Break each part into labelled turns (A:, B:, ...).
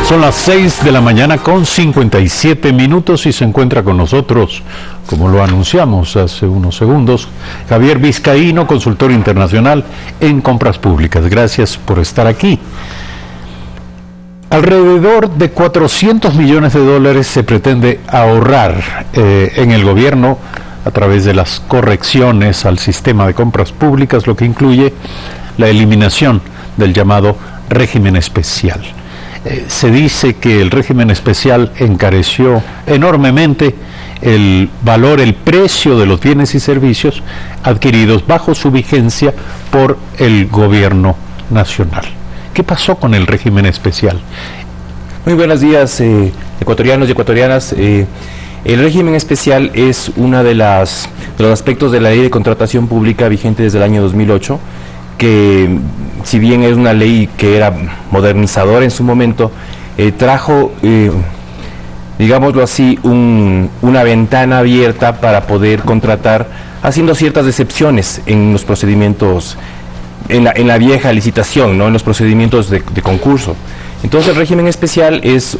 A: Son las 6 de la mañana con 57 minutos y se encuentra con nosotros, como lo anunciamos hace unos segundos, Javier Vizcaíno, consultor internacional en compras públicas. Gracias por estar aquí. Alrededor de 400 millones de dólares se pretende ahorrar en el gobierno a través de las correcciones al sistema de compras públicas, lo que incluye la eliminación del llamado régimen especial. Se dice que el régimen especial encareció enormemente el valor, el precio de los bienes y servicios adquiridos bajo su vigencia por el gobierno nacional. ¿Qué pasó con el régimen especial?
B: Muy buenos días, ecuatorianos y ecuatorianas. El régimen especial es uno de los aspectos de la ley de contratación pública vigente desde el año 2008, que si bien es una ley que era modernizadora en su momento, trajo, digámoslo así, una ventana abierta para poder contratar, haciendo ciertas excepciones en los procedimientos, en la vieja licitación, ¿no? En los procedimientos de concurso. Entonces el régimen especial es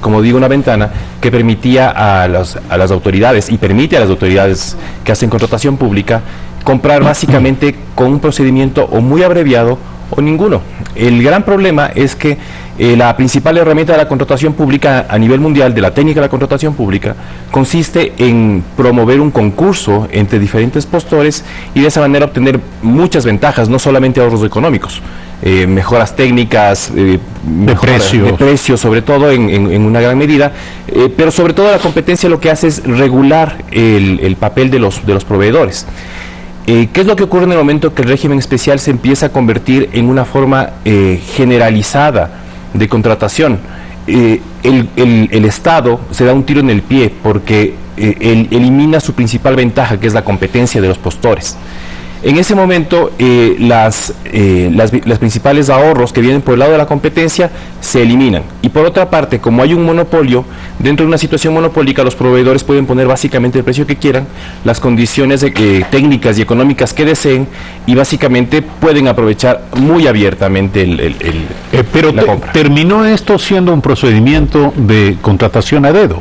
B: como digo, una ventana que permitía a las autoridades, y permite a las autoridades que hacen contratación pública, comprar básicamente con un procedimiento o muy abreviado o ninguno. El gran problema es que la principal herramienta de la contratación pública a nivel mundial, de la técnica de la contratación pública, consiste en promover un concurso entre diferentes postores y de esa manera obtener muchas ventajas, no solamente ahorros económicos, mejoras técnicas, de precios, sobre todo en una gran medida, pero sobre todo la competencia lo que hace es regular el papel de los proveedores. ¿Qué es lo que ocurre en el momento que el régimen especial se empieza a convertir en una forma generalizada de contratación? El Estado se da un tiro en el pie porque elimina su principal ventaja, que es la competencia de los postores. En ese momento, las principales ahorros que vienen por el lado de la competencia se eliminan. Y por otra parte, como hay un monopolio, dentro de una situación monopólica, los proveedores pueden poner básicamente el precio que quieran, las condiciones técnicas y económicas que deseen, y básicamente pueden aprovechar muy abiertamente la compra.
A: ¿Terminó esto siendo un procedimiento de contratación a dedo?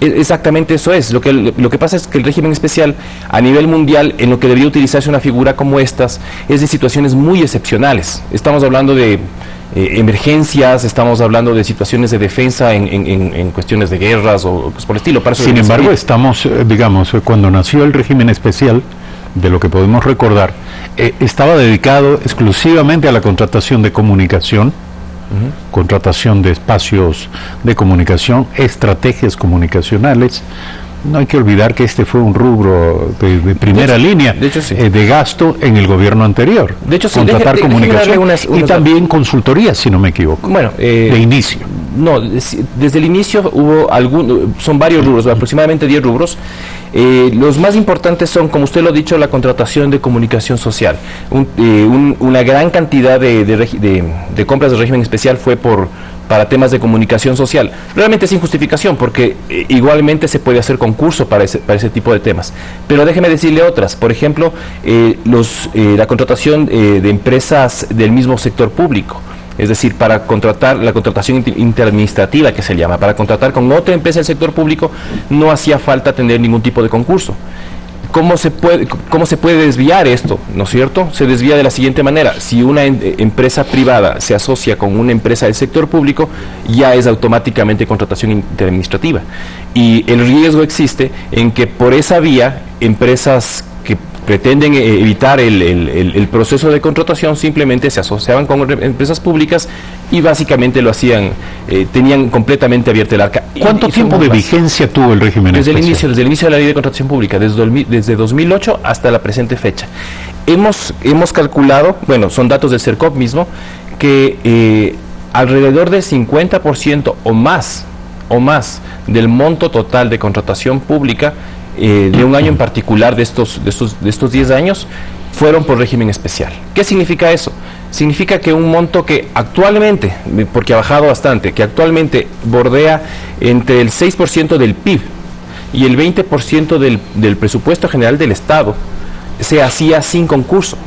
B: Exactamente eso es. Lo que pasa es que el régimen especial a nivel mundial, en lo que debería utilizarse una figura como estas, es de situaciones muy excepcionales. Estamos hablando de emergencias, estamos hablando de situaciones de defensa en cuestiones de guerras o pues, por el estilo. Para eso
A: sin embargo, estamos, digamos, cuando nació el régimen especial, de lo que podemos recordar, estaba dedicado exclusivamente a la contratación de comunicación, contratación de espacios de comunicación, estrategias comunicacionales. No hay que olvidar que este fue un rubro de primera línea de gasto en el gobierno anterior.
B: De hecho, sí,
A: contratar comunicación y también consultoría, si no me equivoco.
B: Bueno,
A: de inicio.
B: No, desde el inicio hubo son varios rubros, aproximadamente 10 rubros. Los más importantes son, como usted lo ha dicho, la contratación de comunicación social. Una gran cantidad de compras de régimen especial fue para temas de comunicación social. Realmente sin justificación, porque igualmente se puede hacer concurso para ese tipo de temas. Pero déjeme decirle otras. Por ejemplo, la contratación de empresas del mismo sector público. Es decir, para contratar, la contratación interadministrativa que se llama, para contratar con otra empresa del sector público, no hacía falta tener ningún tipo de concurso. ¿Cómo se puede desviar esto? ¿No es cierto? Se desvía de la siguiente manera: si una empresa privada se asocia con una empresa del sector público, ya es automáticamente contratación interadministrativa. Y el riesgo existe en que por esa vía, empresas que pretenden evitar el proceso de contratación simplemente se asociaban con empresas públicas y básicamente lo hacían, tenían completamente abierta el arca.
A: ¿Cuánto tiempo de vigencia tuvo el régimen especial?
B: Desde el inicio de la ley de contratación pública, desde 2008 hasta la presente fecha. Hemos calculado, bueno, son datos del CERCOP mismo, que alrededor del 50% o más del monto total de contratación pública de un año en particular de estos 10 años fueron por régimen especial. ¿Qué significa eso? Significa que un monto que actualmente, porque ha bajado bastante, que actualmente bordea entre el 6% del PIB y el 20% del presupuesto general del Estado, se hacía sin concurso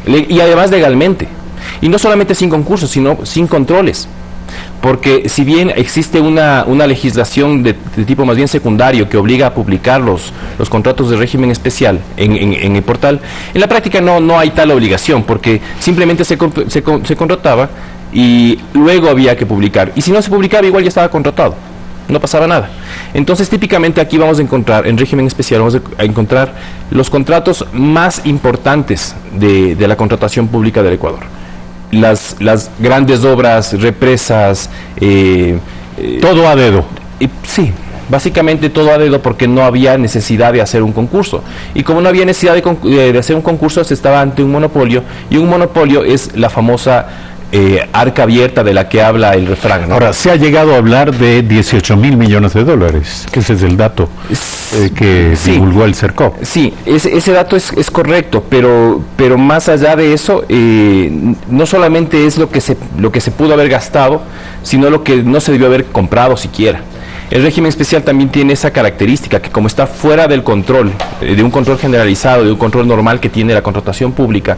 B: y además legalmente. Y no solamente sin concursos, sino sin controles. porque si bien existe una legislación de tipo más bien secundario que obliga a publicar los contratos de régimen especial en el portal, en la práctica no hay tal obligación, porque simplemente se contrataba y luego había que publicar, y si no se publicaba igual ya estaba contratado, no pasaba nada. Entonces típicamente aquí vamos a encontrar, en régimen especial vamos a encontrar los contratos más importantes de la contratación pública del Ecuador. Las grandes obras, represas,
A: todo a dedo.
B: Sí, básicamente todo a dedo, porque no había necesidad de hacer un concurso. Y como no había necesidad de hacer un concurso, se estaba ante un monopolio, y un monopolio es la famosa arca abierta de la que habla el refrán, ¿no?
A: Ahora, se ha llegado a hablar de 18.000 millones de dólares, que ese es el dato que divulgó el CERCOP.
B: Sí, ese dato es correcto, pero más allá de eso, no solamente es lo que se pudo haber gastado, sino lo que no se debió haber comprado siquiera. El régimen especial también tiene esa característica, que como está fuera del control, de un control generalizado, de un control normal que tiene la contratación pública,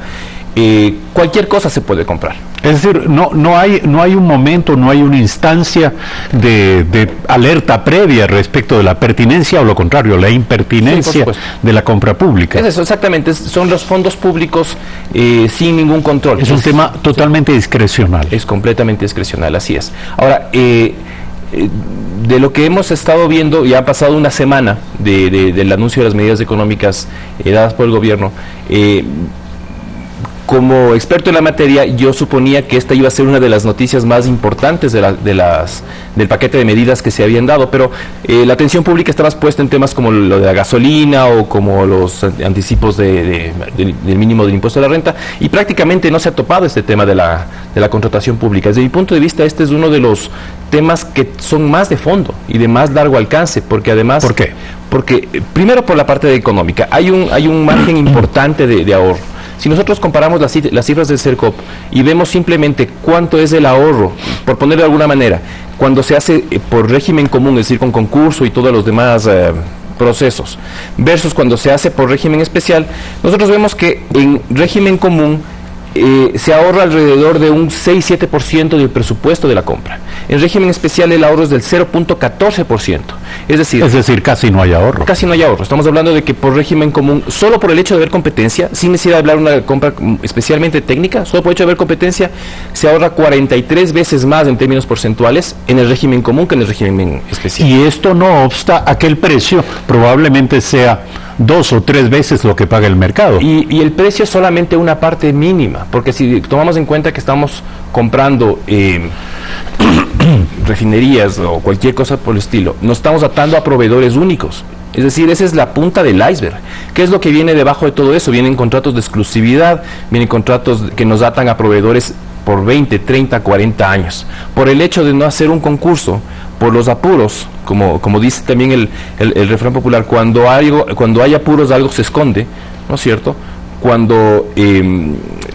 B: cualquier cosa se puede comprar.
A: Es decir, no hay un momento, no hay una instancia de alerta previa respecto de la pertinencia, o lo contrario, la impertinencia de la compra pública.
B: Es eso, exactamente, son los fondos públicos sin ningún control.
A: Es un tema totalmente discrecional.
B: Es completamente discrecional, así es. Ahora, de lo que hemos estado viendo, ya ha pasado una semana del anuncio de las medidas económicas dadas por el gobierno. Como experto en la materia, yo suponía que esta iba a ser una de las noticias más importantes del paquete de medidas que se habían dado, pero la atención pública está más puesta en temas como lo de la gasolina o como los anticipos del mínimo del impuesto a la renta, y prácticamente no se ha topado este tema de la contratación pública. Desde mi punto de vista, este es uno de los temas que son más de fondo y de más largo alcance, porque además...
A: ¿Por qué?
B: Porque, primero, por la parte económica, hay un margen importante de ahorro. Si nosotros comparamos las cifras del CERCOP y vemos simplemente cuánto es el ahorro, por ponerlo de alguna manera, cuando se hace por régimen común, es decir, con concurso y todos los demás procesos, versus cuando se hace por régimen especial, nosotros vemos que en régimen común se ahorra alrededor de un 6-7% del presupuesto de la compra. En régimen especial el ahorro es del 0.14%. Es decir,
A: casi no hay ahorro.
B: Casi no hay ahorro. Estamos hablando de que por régimen común, solo por el hecho de haber competencia, sin necesidad de hablar de una compra especialmente técnica, solo por el hecho de haber competencia, se ahorra 43 veces más en términos porcentuales en el régimen común que en el régimen especial.
A: Y esto no obsta a que el precio probablemente sea 2 o 3 veces lo que paga el mercado.
B: Y el precio es solamente una parte mínima, porque si tomamos en cuenta que estamos comprando refinerías o cualquier cosa por el estilo, nos estamos atando a proveedores únicos. Es decir, esa es la punta del iceberg. ¿Qué es lo que viene debajo de todo eso? Vienen contratos de exclusividad, vienen contratos que nos atan a proveedores por 20, 30, 40 años. Por el hecho de no hacer un concurso, por los apuros, como dice también el refrán popular, cuando hay apuros algo se esconde, ¿no es cierto? Cuando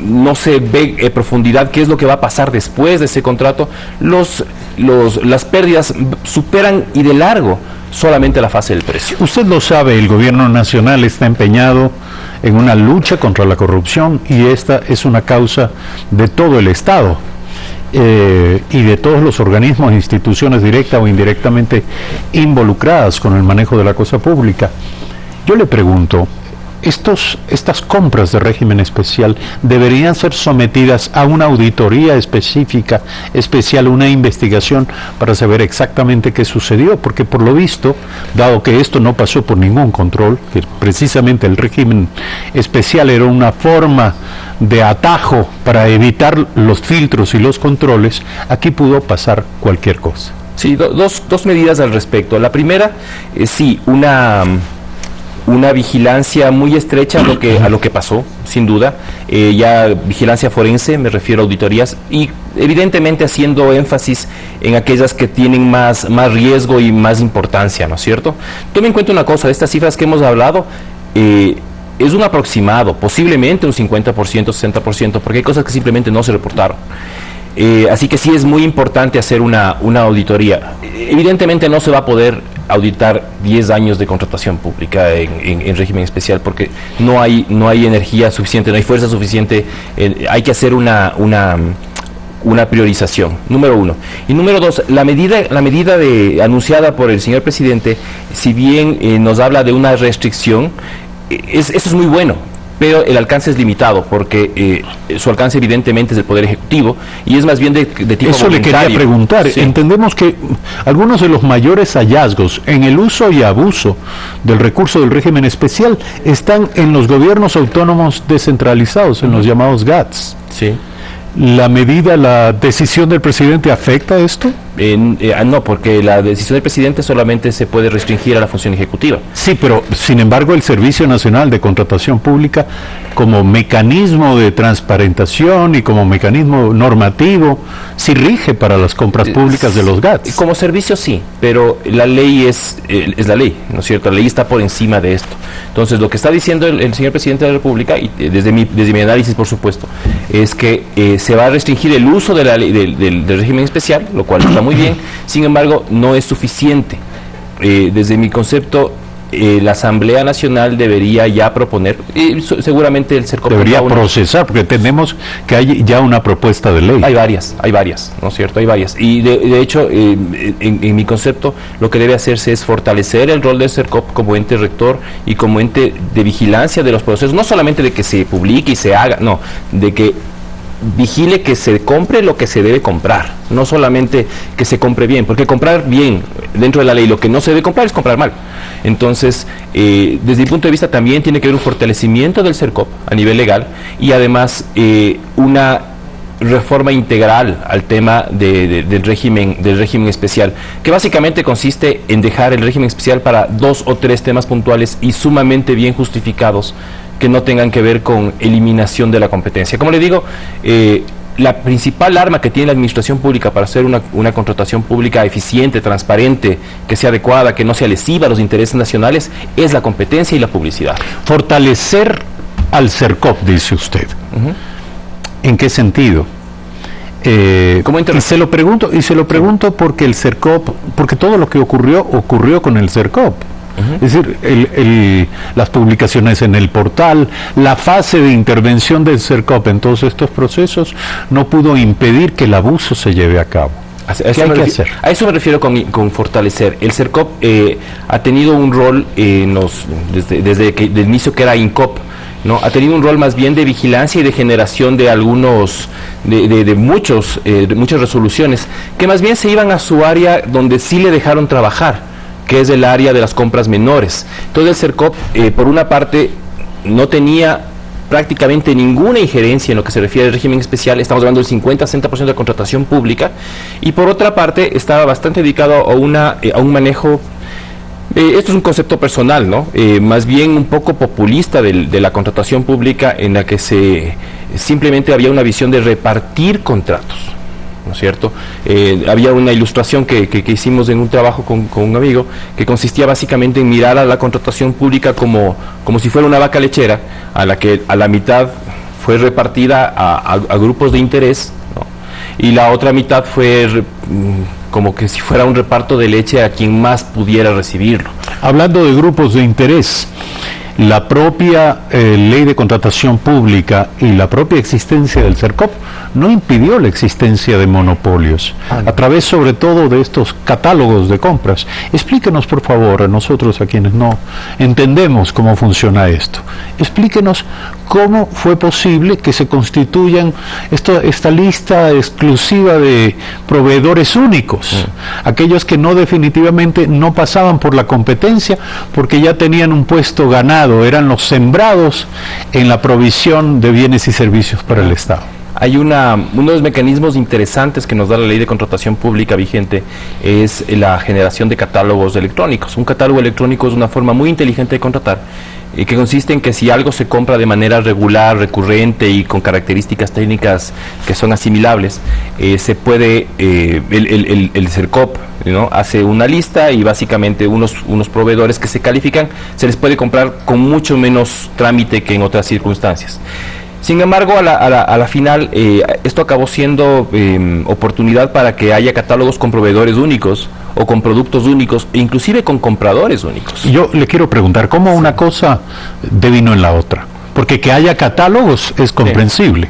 B: no se ve profundidad qué es lo que va a pasar después de ese contrato, las pérdidas superan y de largo solamente la fase del precio.
A: Usted lo sabe, el gobierno nacional está empeñado en una lucha contra la corrupción, y esta es una causa de todo el Estado y de todos los organismos e instituciones directa o indirectamente involucradas con el manejo de la cosa pública. Yo le pregunto, estas compras de régimen especial deberían ser sometidas a una auditoría específica, especial, una investigación para saber exactamente qué sucedió, porque por lo visto, dado que esto no pasó por ningún control, que precisamente el régimen especial era una forma de atajo para evitar los filtros y los controles, aquí pudo pasar cualquier cosa.
B: Sí, dos medidas al respecto. La primera, sí, una vigilancia muy estrecha a lo que pasó, sin duda, ya vigilancia forense, me refiero a auditorías, y evidentemente haciendo énfasis en aquellas que tienen más riesgo y más importancia, ¿no es cierto? Tome en cuenta una cosa, de estas cifras que hemos hablado, es un aproximado, posiblemente un 50%, 60%, porque hay cosas que simplemente no se reportaron. Así que sí es muy importante hacer una auditoría. Evidentemente no se va a poder auditar 10 años de contratación pública en régimen especial, porque no hay energía suficiente, no hay fuerza suficiente. Hay que hacer un una priorización, número uno. Y número dos, la medida anunciada por el señor presidente, si bien nos habla de una restricción, eso es muy bueno, pero el alcance es limitado, porque su alcance evidentemente es del Poder Ejecutivo, y es más bien de tipo
A: Eso voluntario. Le quería preguntar, sí. Entendemos que algunos de los mayores hallazgos en el uso y abuso del recurso del régimen especial están en los gobiernos autónomos descentralizados, en los llamados GATS.
B: Sí.
A: ¿La medida, la decisión del presidente afecta esto?
B: No, porque la decisión del presidente solamente se puede restringir a la función ejecutiva.
A: Sí, pero sin embargo el Servicio Nacional de Contratación Pública, como mecanismo de transparentación y como mecanismo normativo, sí rige para las compras públicas de los GATS.
B: Como servicio sí, pero la ley es la ley, ¿no es cierto? La ley está por encima de esto. Entonces, lo que está diciendo el señor presidente de la República, y desde mi análisis, por supuesto, es que se va a restringir el uso de la ley, del régimen especial, lo cual está muy bien. Sin embargo, no es suficiente. Desde mi concepto, la Asamblea Nacional debería ya proponer, seguramente el CERCOP
A: debería procesar, porque tenemos que hay ya una propuesta de ley.
B: Hay varias, ¿no es cierto? Hay varias. Y de hecho, en mi concepto, lo que debe hacerse es fortalecer el rol del CERCOP como ente rector y como ente de vigilancia de los procesos, no solamente de que se publique y se haga, no, de que vigile que se compre lo que se debe comprar, no solamente que se compre bien, porque comprar bien dentro de la ley, lo que no se debe comprar es comprar mal. Entonces, desde mi punto de vista también tiene que haber un fortalecimiento del CERCOP a nivel legal, y además una reforma integral al tema del régimen especial, que básicamente consiste en dejar el régimen especial para 2 o 3 temas puntuales y sumamente bien justificados, que no tengan que ver con eliminación de la competencia. Como le digo, la principal arma que tiene la administración pública para hacer una contratación pública eficiente, transparente, que sea adecuada, que no sea lesiva a los intereses nacionales, es la competencia y la publicidad.
A: Fortalecer al CERCOP, dice usted. ¿En qué sentido? Y se lo pregunto porque el CERCOP, porque todo lo que ocurrió con el CERCOP. Es decir, las publicaciones en el portal, la fase de intervención del CERCOP en todos estos procesos no pudo impedir que el abuso se lleve a cabo.
B: ¿Qué hay que hacer? A eso me refiero con fortalecer. El CERCOP ha tenido un rol desde el inicio, que era INCOP, ¿no? Ha tenido un rol más bien de vigilancia y de generación de muchas resoluciones, que más bien se iban a su área donde sí le dejaron trabajar, que es el área de las compras menores. Entonces el CERCOP, por una parte, no tenía prácticamente ninguna injerencia en lo que se refiere al régimen especial, estamos hablando del 50-60% de contratación pública, y por otra parte estaba bastante dedicado a un manejo, esto es un concepto personal, ¿no? Más bien un poco populista de la contratación pública, en la que simplemente había una visión de repartir contratos, ¿no es cierto? Había una ilustración que hicimos en un trabajo con un amigo, que consistía básicamente en mirar a la contratación pública como si fuera una vaca lechera, a la que a la mitad fue repartida a grupos de interés, ¿no? Y la otra mitad fue como que si fuera un reparto de leche a quien más pudiera recibirlo.
A: Hablando de grupos de interés, la propia ley de contratación pública y la propia existencia del CERCOP no impidió la existencia de monopolios, a través sobre todo de estos catálogos de compras. Explíquenos, por favor, a nosotros, a quienes no entendemos cómo funciona esto, explíquenos cómo fue posible que se constituyan esta lista exclusiva de proveedores únicos, aquellos que definitivamente no pasaban por la competencia porque ya tenían un puesto ganado, eran los sembrados en la provisión de bienes y servicios para el Estado.
B: Hay uno de los mecanismos interesantes que nos da la ley de contratación pública vigente, es la generación de catálogos electrónicos. Un catálogo electrónico es una forma muy inteligente de contratar, que consiste en que si algo se compra de manera regular, recurrente y con características técnicas que son asimilables, se puede, el CERCOP, ¿no?, hace una lista, y básicamente unos proveedores que se califican, se les puede comprar con mucho menos trámite que en otras circunstancias. Sin embargo, a la final, esto acabó siendo oportunidad para que haya catálogos con proveedores únicos o con productos únicos, e inclusive con compradores únicos.
A: Yo le quiero preguntar, ¿cómo una cosa devino en la otra? Porque que haya catálogos es comprensible,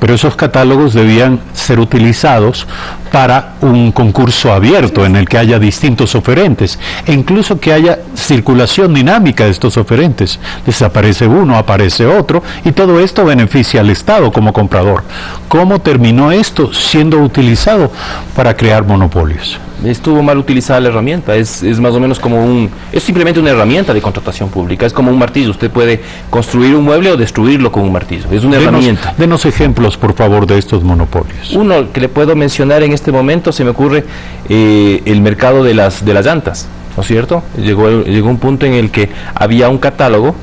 A: pero esos catálogos debían ser utilizados para un concurso abierto en el que haya distintos oferentes e incluso que haya circulación dinámica de estos oferentes. Desaparece uno, aparece otro y todo esto beneficia al Estado como comprador. ¿Cómo terminó esto siendo utilizado para crear monopolios?
B: Estuvo mal utilizada la herramienta, es más o menos como es simplemente una herramienta de contratación pública, es como un martillo, usted puede construir un mueble o destruirlo con un martillo, es una herramienta.
A: Denos ejemplos, por favor, de estos monopolios.
B: Uno que le puedo mencionar en este momento, se me ocurre el mercado de las llantas, ¿no es cierto? Llegó un punto en el que había un catálogo,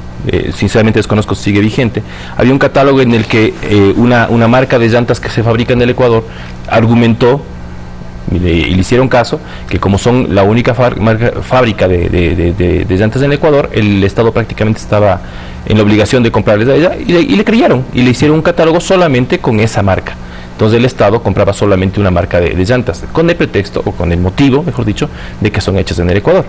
B: sinceramente desconozco si sigue vigente, había un catálogo en el que una marca de llantas que se fabrica en el Ecuador argumentó, y le hicieron caso, que como son la única fábrica de llantas en el Ecuador, el Estado prácticamente estaba en la obligación de comprarles a ella, y le creyeron, y le hicieron un catálogo solamente con esa marca. Entonces el Estado compraba solamente una marca de llantas, con el pretexto, o con el motivo, mejor dicho, de que son hechas en el Ecuador.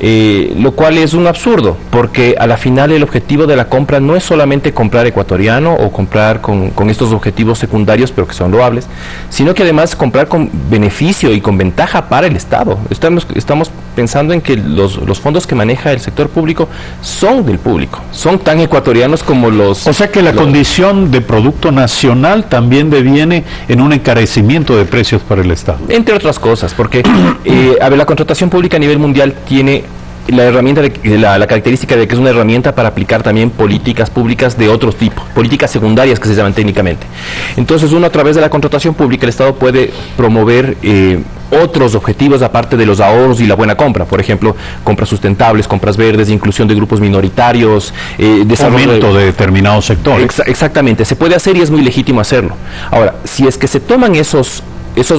B: Lo cual es un absurdo, porque a la final el objetivo de la compra no es solamente comprar ecuatoriano o comprar con estos objetivos secundarios, pero que son loables, sino que además comprar con beneficio y con ventaja para el Estado. Estamos pensando en que los fondos que maneja el sector público son del público, son tan ecuatorianos como los...
A: O sea que la condición de producto nacional también deviene en un encarecimiento de precios para el Estado.
B: Entre otras cosas, porque la contratación pública a nivel mundial tiene la herramienta la característica de que es una herramienta para aplicar también políticas públicas de otro tipo, políticas secundarias que se llaman técnicamente. Entonces uno, a través de la contratación pública, el Estado puede promover otros objetivos aparte de los ahorros y la buena compra, por ejemplo, compras sustentables, compras verdes, inclusión de grupos minoritarios,
A: desarrollo de determinados sectores.
B: Exactamente, se puede hacer y es muy legítimo hacerlo. Ahora, si es que se toman esos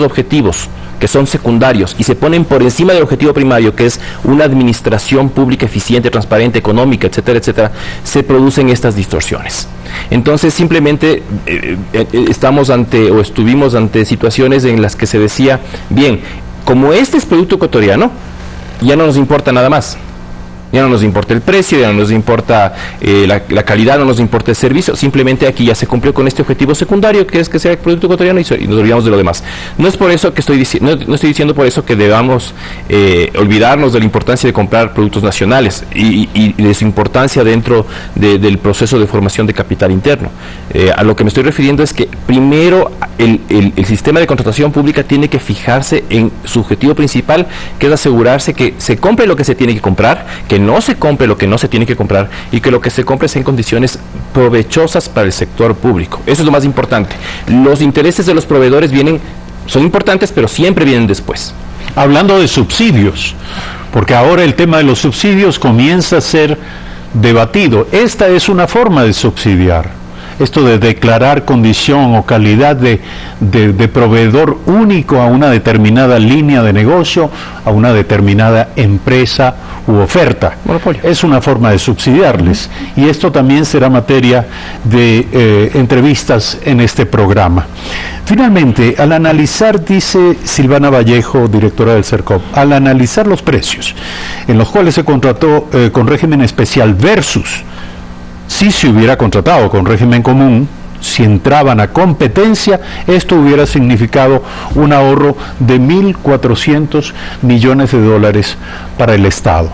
B: objetivos que son secundarios y se ponen por encima del objetivo primario, que es una administración pública eficiente, transparente, económica, etcétera, etcétera, se producen estas distorsiones. Entonces simplemente estuvimos ante situaciones en las que se decía, bien, como este es producto ecuatoriano, ya no nos importa nada más. Ya no nos importa el precio, ya no nos importa la calidad, no nos importa el servicio, simplemente aquí ya se cumplió con este objetivo secundario, que es que sea el producto ecuatoriano, y nos olvidamos de lo demás. No es por eso que no estoy diciendo por eso que debamos olvidarnos de la importancia de comprar productos nacionales y de su importancia dentro del proceso de formación de capital interno. A lo que me estoy refiriendo es que primero el sistema de contratación pública tiene que fijarse en su objetivo principal, que es asegurarse que se compre lo que se tiene que comprar, que no se compre lo que no se tiene que comprar y que lo que se compre sea en condiciones provechosas para el sector público. Eso es lo más importante. Los intereses de los proveedores son importantes, pero siempre vienen después.
A: Hablando de subsidios, porque ahora el tema de los subsidios comienza a ser debatido. Esta es una forma de subsidiar. Esto de declarar condición o calidad de proveedor único a una determinada línea de negocio, a una determinada empresa u oferta. Monopolio. Es una forma de subsidiarles. Y esto también será materia de entrevistas en este programa. Finalmente, al analizar, dice Silvana Vallejo, directora del CERCOP, al analizar los precios en los cuales se contrató con régimen especial versus si se hubiera contratado con régimen común, si entraban a competencia, esto hubiera significado un ahorro de 1.400 millones de dólares para el Estado.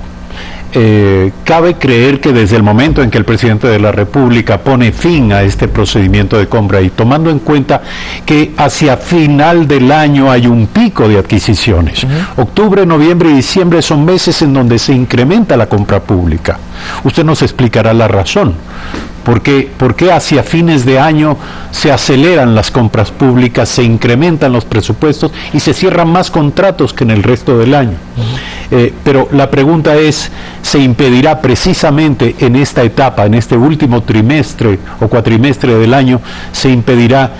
A: Cabe creer que desde el momento en que el presidente de la República pone fin a este procedimiento de compra y tomando en cuenta que hacia final del año hay un pico de adquisiciones, octubre, noviembre y diciembre son meses en donde se incrementa la compra pública. Usted nos explicará la razón. ¿Por qué hacia fines de año se aceleran las compras públicas, se incrementan los presupuestos y se cierran más contratos que en el resto del año? Pero la pregunta es, ¿se impedirá precisamente en esta etapa, en este último trimestre o cuatrimestre del año, se impedirá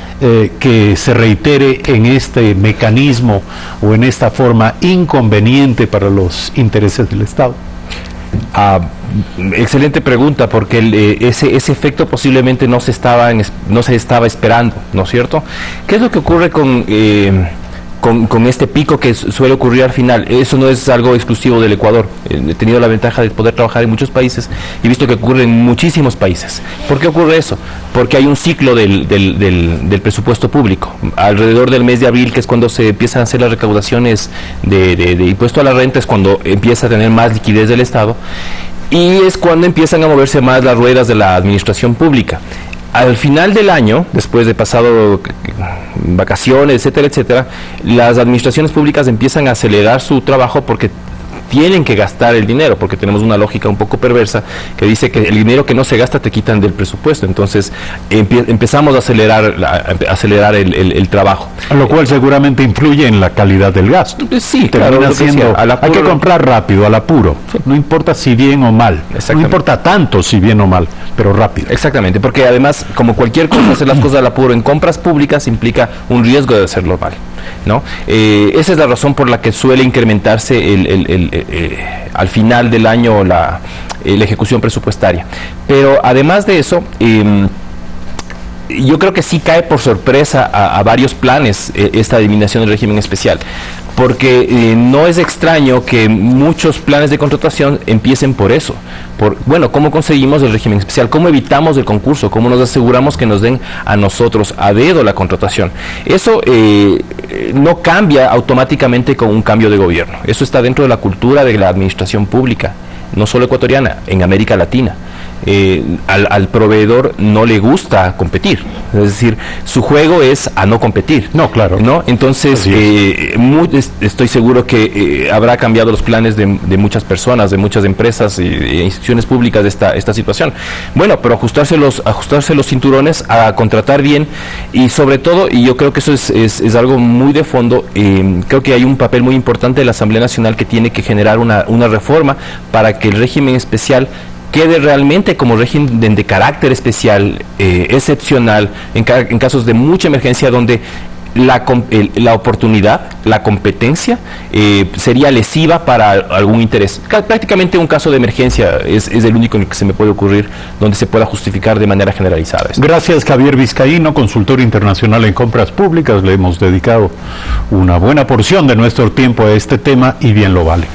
A: que se reitere en este mecanismo o en esta forma inconveniente para los intereses del Estado?
B: Excelente pregunta, porque ese efecto posiblemente no se estaba esperando, ¿no es cierto? ¿Qué es lo que ocurre con con este pico que suele ocurrir al final. Eso no es algo exclusivo del Ecuador. He tenido la ventaja de poder trabajar en muchos países y he visto que ocurre en muchísimos países. ¿Por qué ocurre eso? Porque hay un ciclo del presupuesto público. Alrededor del mes de abril, que es cuando se empiezan a hacer las recaudaciones de impuesto a la renta, es cuando empieza a tener más liquidez del Estado y es cuando empiezan a moverse más las ruedas de la administración pública. Al final del año, después de pasado vacaciones, etcétera, etcétera, las administraciones públicas empiezan a acelerar su trabajo porque tienen que gastar el dinero, porque tenemos una lógica un poco perversa que dice que el dinero que no se gasta te quitan del presupuesto. Entonces empezamos a acelerar el trabajo.
A: Lo cual seguramente influye en la calidad del gasto.
B: Sí,
A: termina
B: claro,
A: siendo, hay que comprar rápido, al apuro. Sí. No importa si bien o mal. No importa tanto si bien o mal, pero rápido.
B: Exactamente, porque además, como cualquier cosa, hacer las cosas al apuro en compras públicas implica un riesgo de hacerlo mal, ¿no? Esa es la razón por la que suele incrementarse al final del año la ejecución presupuestaria. Pero además de eso, yo creo que sí cae por sorpresa a varios planes esta eliminación del régimen especial, porque no es extraño que muchos planes de contratación empiecen por eso. Bueno, ¿cómo conseguimos el régimen especial? ¿Cómo evitamos el concurso? ¿Cómo nos aseguramos que nos den a nosotros a dedo la contratación? Eso no cambia automáticamente con un cambio de gobierno. Eso está dentro de la cultura de la administración pública, no solo ecuatoriana, en América Latina. Al proveedor no le gusta competir, es decir, su juego es a no competir.
A: No, claro.
B: ¿No? Entonces, estoy seguro que habrá cambiado los planes de muchas personas, de muchas empresas e instituciones públicas de esta situación. Bueno, pero ajustarse los cinturones a contratar bien y sobre todo, y yo creo que eso es algo muy de fondo, creo que hay un papel muy importante de la Asamblea Nacional que tiene que generar una reforma para que el régimen especial quede realmente como régimen de carácter especial, excepcional, en casos de mucha emergencia donde la oportunidad, la competencia sería lesiva para algún interés. Prácticamente un caso de emergencia es el único en el que se me puede ocurrir donde se pueda justificar de manera generalizada esto.
A: Gracias, Javier Vizcaíno, consultor internacional en compras públicas. Le hemos dedicado una buena porción de nuestro tiempo a este tema y bien lo vale.